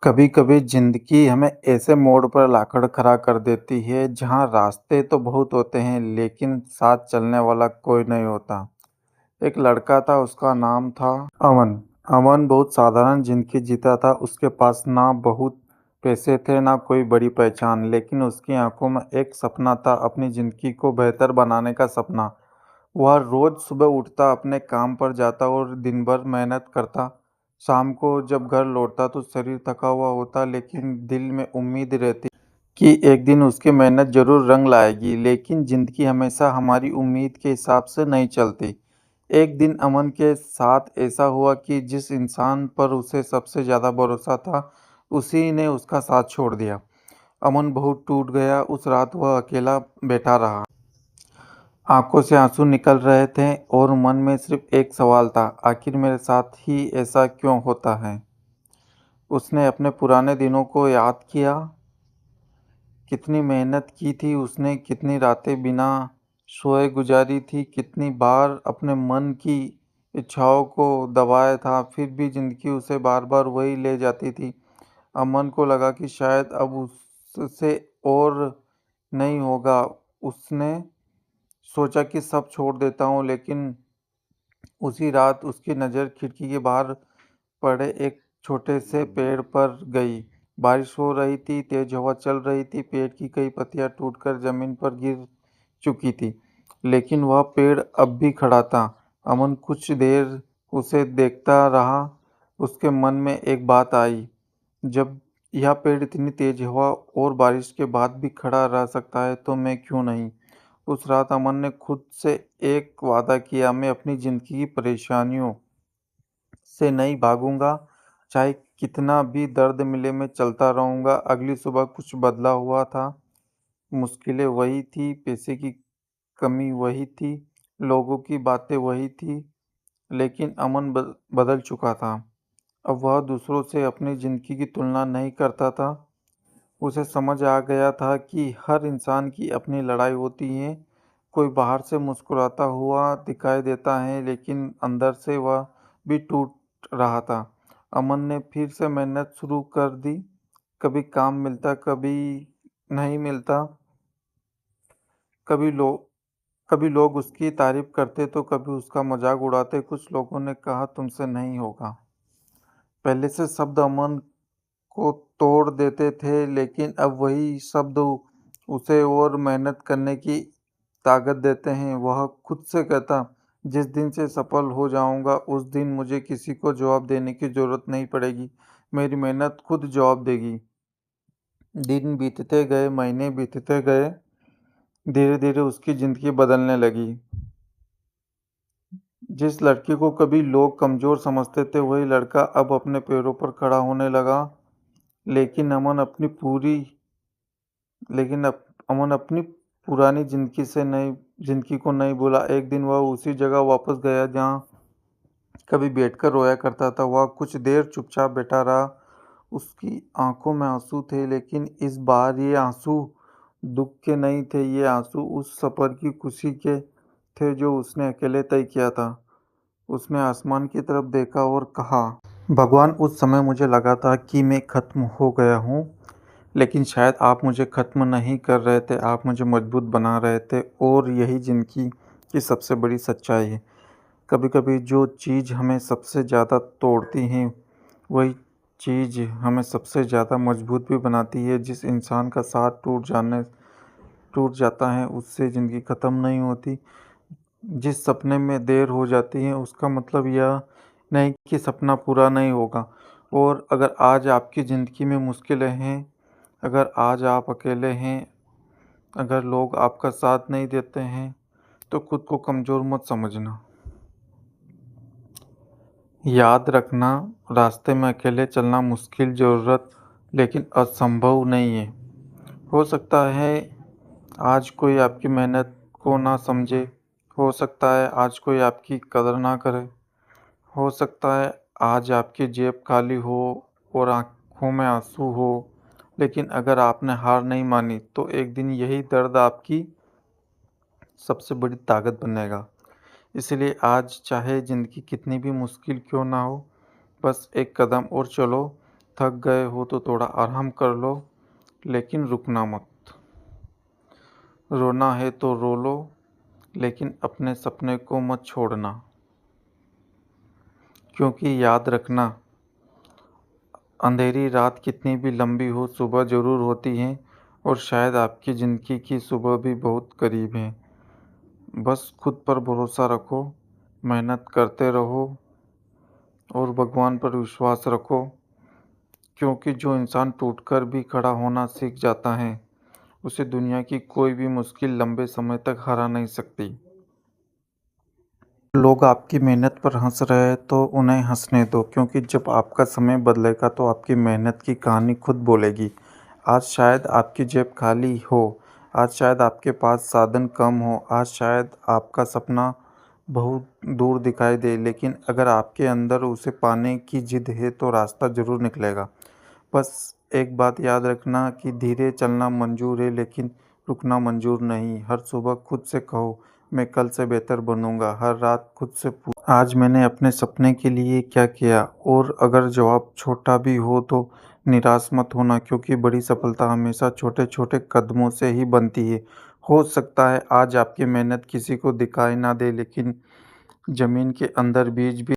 कभी कभी जिंदगी हमें ऐसे मोड़ पर लाकर खड़ा कर देती है जहां रास्ते तो बहुत होते हैं लेकिन साथ चलने वाला कोई नहीं होता। एक लड़का था, उसका नाम था अमन। अमन बहुत साधारण जिंदगी जीता था। उसके पास ना बहुत पैसे थे ना कोई बड़ी पहचान, लेकिन उसकी आंखों में एक सपना था, अपनी जिंदगी को बेहतर बनाने का सपना। वह रोज सुबह उठता, अपने काम पर जाता और दिन भर मेहनत करता। शाम को जब घर लौटता तो शरीर थका हुआ होता, लेकिन दिल में उम्मीद रहती कि एक दिन उसकी मेहनत जरूर रंग लाएगी। लेकिन जिंदगी हमेशा हमारी उम्मीद के हिसाब से नहीं चलती। एक दिन अमन के साथ ऐसा हुआ कि जिस इंसान पर उसे सबसे ज़्यादा भरोसा था, उसी ने उसका साथ छोड़ दिया। अमन बहुत टूट गया। उस रात वह अकेला बैठा रहा। आंखों से आंसू निकल रहे थे और मन में सिर्फ एक सवाल था, आखिर मेरे साथ ही ऐसा क्यों होता है। उसने अपने पुराने दिनों को याद किया। कितनी मेहनत की थी उसने, कितनी रातें बिना सोए गुजारी थी, कितनी बार अपने मन की इच्छाओं को दबाया था, फिर भी जिंदगी उसे बार बार वही ले जाती थी। अमन को लगा कि शायद अब उससे और नहीं होगा। उसने सोचा कि सब छोड़ देता हूँ, लेकिन उसी रात उसकी नज़र खिड़की के बाहर पड़े एक छोटे से पेड़ पर गई। बारिश हो रही थी, तेज हवा चल रही थी, पेड़ की कई पत्तियां टूटकर जमीन पर गिर चुकी थी, लेकिन वह पेड़ अब भी खड़ा था। अमन कुछ देर उसे देखता रहा। उसके मन में एक बात आई, जब यह पेड़ इतनी तेज हवा और बारिश के बाद भी खड़ा रह सकता है तो मैं क्यों नहीं। उस रात अमन ने खुद से एक वादा किया, मैं अपनी ज़िंदगी की परेशानियों से नहीं भागूंगा, चाहे कितना भी दर्द मिले मैं चलता रहूंगा। अगली सुबह कुछ बदला हुआ था। मुश्किलें वही थी, पैसे की कमी वही थी, लोगों की बातें वही थी, लेकिन अमन बदल चुका था। अब वह दूसरों से अपनी ज़िंदगी की तुलना नहीं करता था। उसे समझ आ गया था कि हर इंसान की अपनी लड़ाई होती है। कोई बाहर से मुस्कुराता हुआ दिखाई देता है, लेकिन अंदर से वह भी टूट रहा था। अमन ने फिर से मेहनत शुरू कर दी। कभी काम मिलता, कभी नहीं मिलता। कभी लोग कभी लोग उसकी तारीफ करते तो कभी उसका मजाक उड़ाते। कुछ लोगों ने कहा तुमसे नहीं होगा। पहले से शब्द अमन को तोड़ देते थे, लेकिन अब वही शब्द उसे और मेहनत करने की ताकत देते हैं। वह खुद से कहता, जिस दिन से सफल हो जाऊंगा उस दिन मुझे किसी को जवाब देने की ज़रूरत नहीं पड़ेगी, मेरी मेहनत खुद जवाब देगी। दिन बीतते गए, महीने बीतते गए, धीरे धीरे उसकी ज़िंदगी बदलने लगी। जिस लड़के को कभी लोग कमज़ोर समझते थे, वही लड़का अब अपने पैरों पर खड़ा होने लगा। लेकिन अमन अपनी पूरी लेकिन अमन अपनी पुरानी ज़िंदगी से नई ज़िंदगी को नहीं भूला। एक दिन वह उसी जगह वापस गया जहाँ कभी बैठकर रोया करता था। वह कुछ देर चुपचाप बैठा रहा। उसकी आंखों में आंसू थे, लेकिन इस बार ये आंसू दुख के नहीं थे। ये आंसू उस सफ़र की खुशी के थे जो उसने अकेले तय किया था। उसने आसमान की तरफ देखा और कहा, भगवान, उस समय मुझे लगा था कि मैं ख़त्म हो गया हूँ, लेकिन शायद आप मुझे ख़त्म नहीं कर रहे थे, आप मुझे मजबूत बना रहे थे। और यही ज़िंदगी की सबसे बड़ी सच्चाई है। कभी कभी जो चीज़ हमें सबसे ज़्यादा तोड़ती है, वही चीज़ हमें सबसे ज़्यादा मजबूत भी बनाती है। जिस इंसान का साथ टूट जाता है, उससे ज़िंदगी ख़त्म नहीं होती। जिस सपने में देर हो जाती है, उसका मतलब यह नहीं कि सपना पूरा नहीं होगा। और अगर आज आपकी ज़िंदगी में मुश्किलें हैं, अगर आज आप अकेले हैं, अगर लोग आपका साथ नहीं देते हैं, तो खुद को कमज़ोर मत समझना। याद रखना, रास्ते में अकेले चलना मुश्किल ज़रूरत लेकिन असंभव नहीं है। हो सकता है आज कोई आपकी मेहनत को ना समझे, हो सकता है आज कोई आपकी कदर ना करे, हो सकता है आज आपकी जेब खाली हो और आंखों में आंसू हो, लेकिन अगर आपने हार नहीं मानी तो एक दिन यही दर्द आपकी सबसे बड़ी ताकत बनेगा। इसलिए आज चाहे ज़िंदगी कितनी भी मुश्किल क्यों ना हो, बस एक कदम और चलो। थक गए हो तो थोड़ा आराम कर लो, लेकिन रुकना मत। रोना है तो रो लो, लेकिन अपने सपने को मत छोड़ना। क्योंकि याद रखना, अंधेरी रात कितनी भी लंबी हो, सुबह ज़रूर होती है और शायद आपकी ज़िंदगी की सुबह भी बहुत करीब है। बस खुद पर भरोसा रखो, मेहनत करते रहो और भगवान पर विश्वास रखो, क्योंकि जो इंसान टूटकर भी खड़ा होना सीख जाता है, उसे दुनिया की कोई भी मुश्किल लंबे समय तक हरा नहीं सकती। लोग आपकी मेहनत पर हंस रहे हैं तो उन्हें हंसने दो, क्योंकि जब आपका समय बदलेगा तो आपकी मेहनत की कहानी खुद बोलेगी। आज शायद आपकी जेब खाली हो, आज शायद आपके पास साधन कम हो, आज शायद आपका सपना बहुत दूर दिखाई दे, लेकिन अगर आपके अंदर उसे पाने की जिद है तो रास्ता ज़रूर निकलेगा। बस एक बात याद रखना कि धीरे चलना मंजूर है, लेकिन रुकना मंजूर नहीं। हर सुबह खुद से कहो, मैं कल से बेहतर बनूंगा। हर रात खुद से आज मैंने अपने सपने के लिए क्या किया। और अगर जवाब छोटा भी हो तो निराश मत होना, क्योंकि बड़ी सफलता हमेशा छोटे छोटे कदमों से ही बनती है। हो सकता है आज आपकी मेहनत किसी को दिखाई ना दे, लेकिन ज़मीन के अंदर बीज भी